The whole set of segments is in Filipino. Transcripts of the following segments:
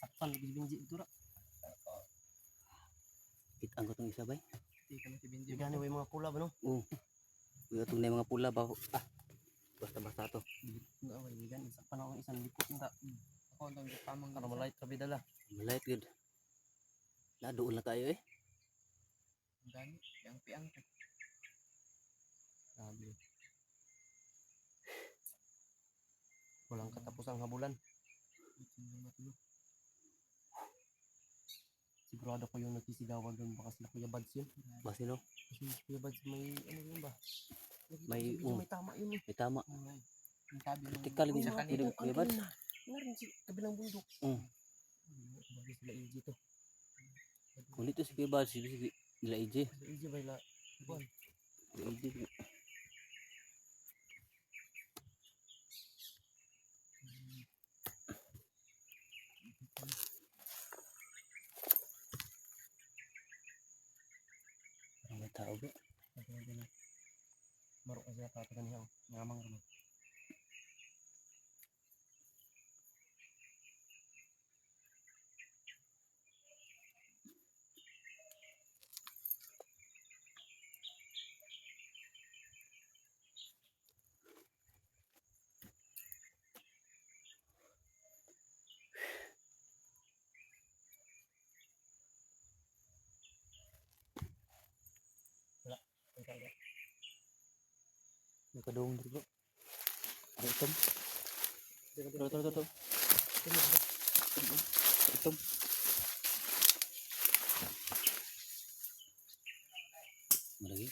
Sakpan lagi Benji itu rak. Kitang ko tong isa bay. Di ka si Benji. Gani way mga pula ba no? Kuya tong mga pula ba. Basta to. Nga way gani sakpan ako isang likod nta. Ako nang tamang para malight ka bidala. Malight good. Nadoon na tayo eh. Gani piang-piang. Sabi. Walang katapusang habulan. Sigurado ko yung nagsisigawan doon baka sila Kuya Bads yun. Ba sino? Kasi Kuya Bads may ano yun ba? May tama yun eh. May tama. Yung sabi ng Tikal din sa kanila Kuya Bads. Meron si kabilang bundok. Bagay sila EJ to. Kung dito si Kuya Bads, si nila EJ. Sila EJ ba ila? Buwan. EJ. May tao ba? Marok na siya tatagan niya. Ngamang naman. Nakadong dito. Ada item. Tuh. Item. Lagi.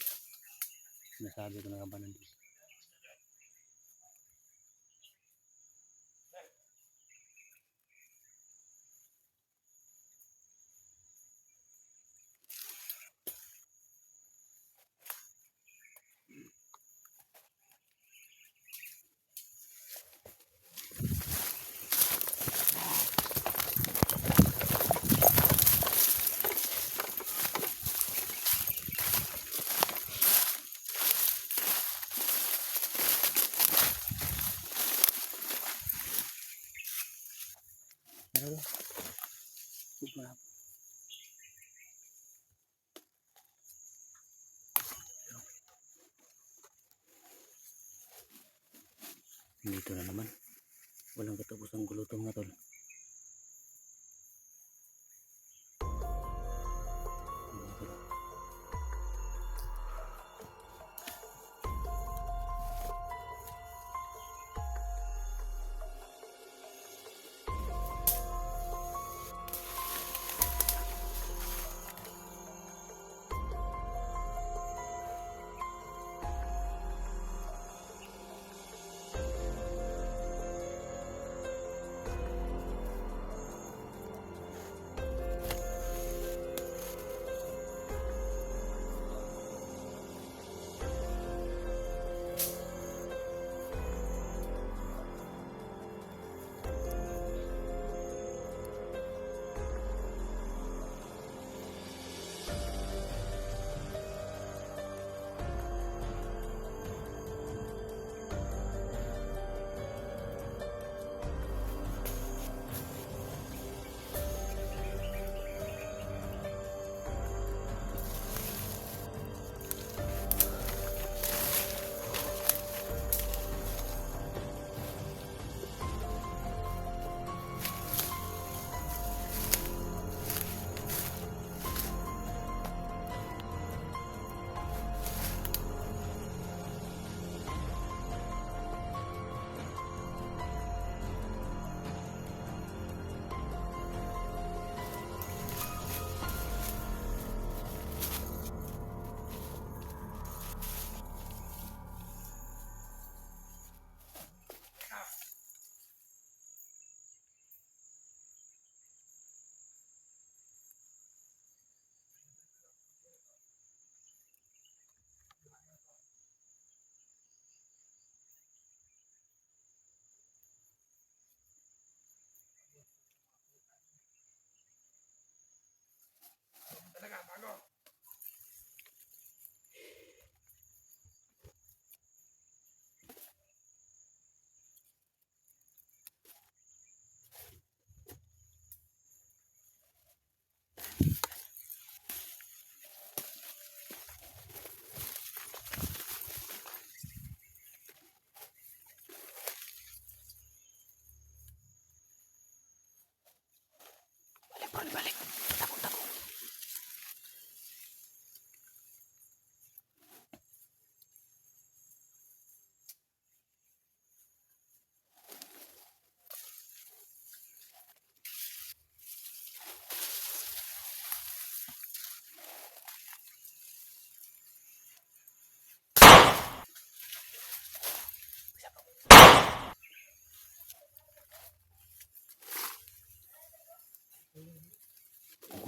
Sinasabi ko na kabanan dito. Dito na naman. Walang katapusang gulutong na tol.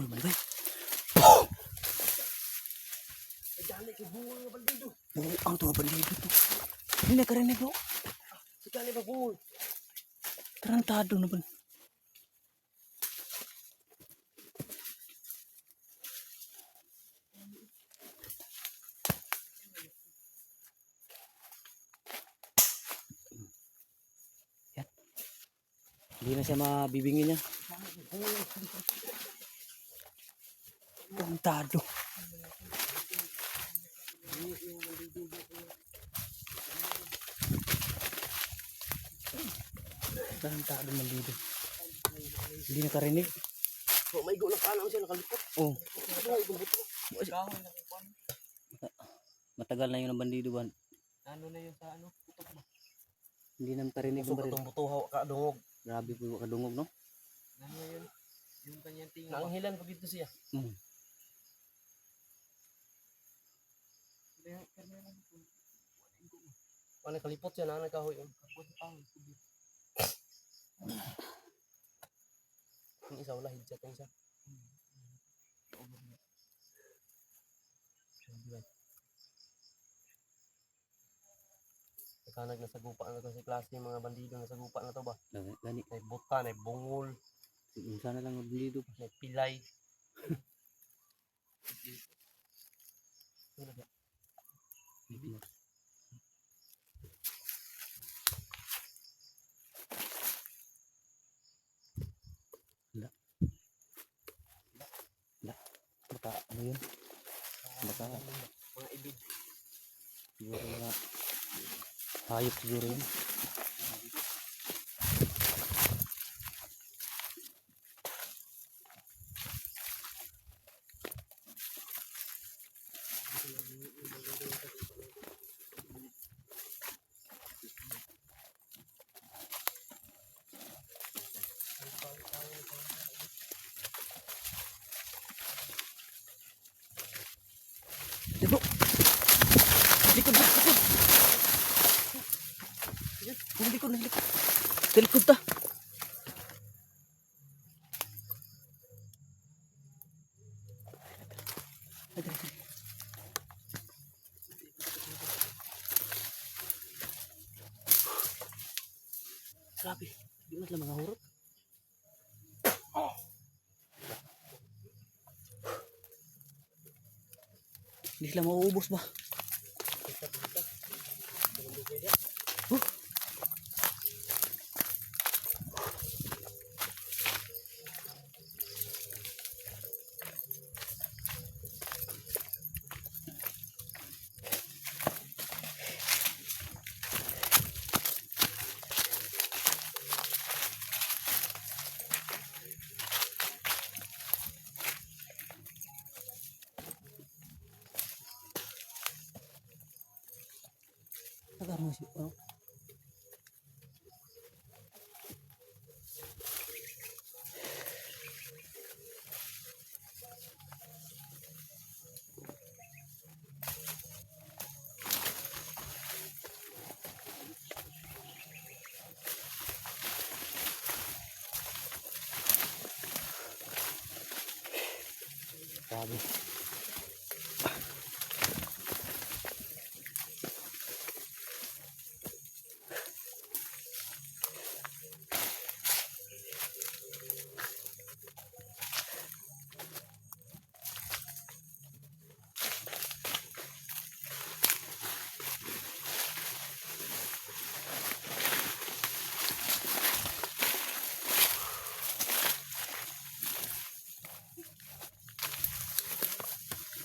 naman ba? Ay, dali kay bunga nga bandido. Buang to bandido to. Hindi na karinig bro. Si Kali ba bunga? Tarantado na ba? Yan. Hindi na siya mabibingin niya. Tarantado. Tarantado bandido. Hindi na karinig. Oh, may go na kalam siya nakalipot. Oh, Ano ay bubuto? Kahoy na kuan. matagal na yun ang bandido ba? Ano na yun sa ano? Putok ba? Hindi na karinig Gusto ng ko baril. itong butuhaw kadungog. Grabe po kadungog no? Ano yun? Yung kanyang tinga. Naanghilan pa dito siya. Mm. Ano kalipot siya na nagkahoy. Kapot ang kubit. Yung isa wala hidjat ang isa. Kanag na sa gupa na to si klase yung mga bandido na sa gupa na to ba? Gani. May buta, may bungol, Sana lang ang bandido. may pilay. Ano ba? Baka ano yun? Baka Mga ibid. siguro mga hayop siguro yun. Dito! Likod! Likod! Sa likod ta! Grabe, di mo sila mga hurot. Hindi sila mauubos ba? Tagar mo siya. Oh. Grabe.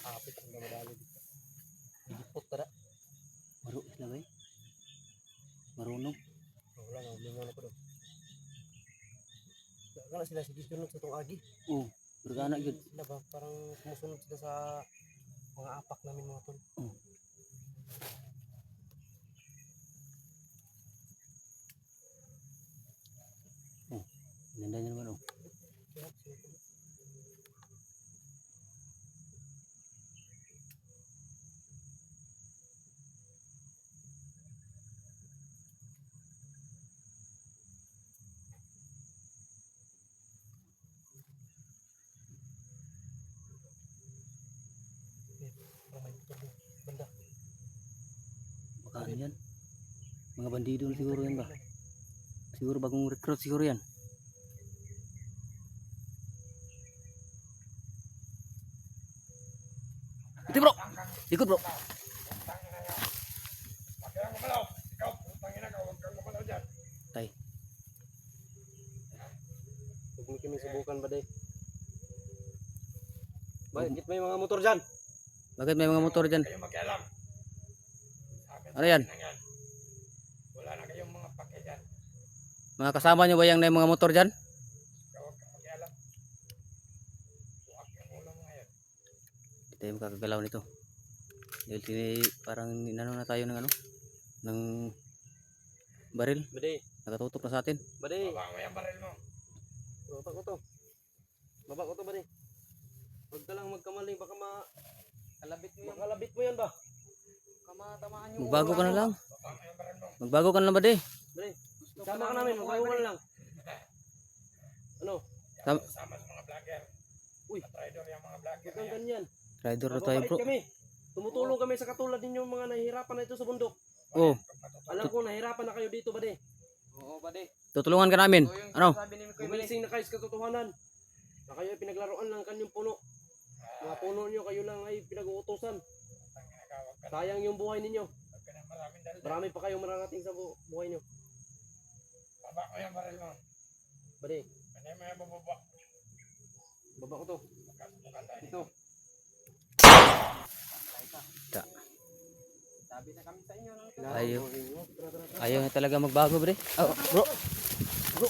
Apit ang damadali dito. Higipot tara. Maro sila ba eh? Marunong. Wala na, ulingan ako doon. Kala sila sige sunod sa itong agi. Oo. Bergana yun. Sila ba parang sumusunod sila sa mga apak namin mga tol. Oo. Oh. Ganda niya naman oh. Kaya, sige. Banda. Baka ano yan? Mga bandido na siguro yan ba? Siguro bagong recruit siguro yan. Ito bro! Ikot bro! Tay. Huwag mo kami subukan ba day? Bakit may mga motor dyan? Bakit may mga motor dyan? Ano yan? Wala na kayong mga pake dyan. Mga kasama nyo ba yung na mga motor dyan? Huwag kang mag-alam. Huwag yung ulo mo ngayon. Hindi tayo makakagalaw nito. Dahil parang inano na tayo ng ano? Ng baril. Bade, Nakatutok na sa atin. bade. Baba mo yung baril mo. Baba ko to. Baba ko to bade. Huwag ka lang magkamali, baka kalabit mo yan. Makalabit mo yan ba? Kamatamaan yung Magbago ka na lang. Baba mo yung baril mo. Magbago ka na lang ba di? Bade, sama ka namin, magbago ka na lang. Ano? Sama sa mga vlogger. Uy. Traidor yung mga vlogger. Huwag kang ganyan. Rider na tayo Mababait bro. kami. Tumutulong kami sa katulad ninyo mga nahihirapan na ito sa bundok. Oh, Alam ko nahihirapan na kayo dito bade. Oo bade. tutulungan ka namin. Ano? Gumising na kayo sa katotohanan. Na kayo ay pinaglaruan ng kanyang puno. Mga puno nyo kayo lang ay pinag-uutosan. Sayang yung buhay ninyo. Huwag ka na maraming daldal. Marami pa kayong mararating sa buhay nyo. Baba mo yung baril mo. Bade, Ano yung mga bababa? baba ko to. Magkasubukan tayo. Ito. Ta. Sabi na kami sa inyo. Ayaw. Ayaw na talaga magbago bre. Oh, bro. Bro.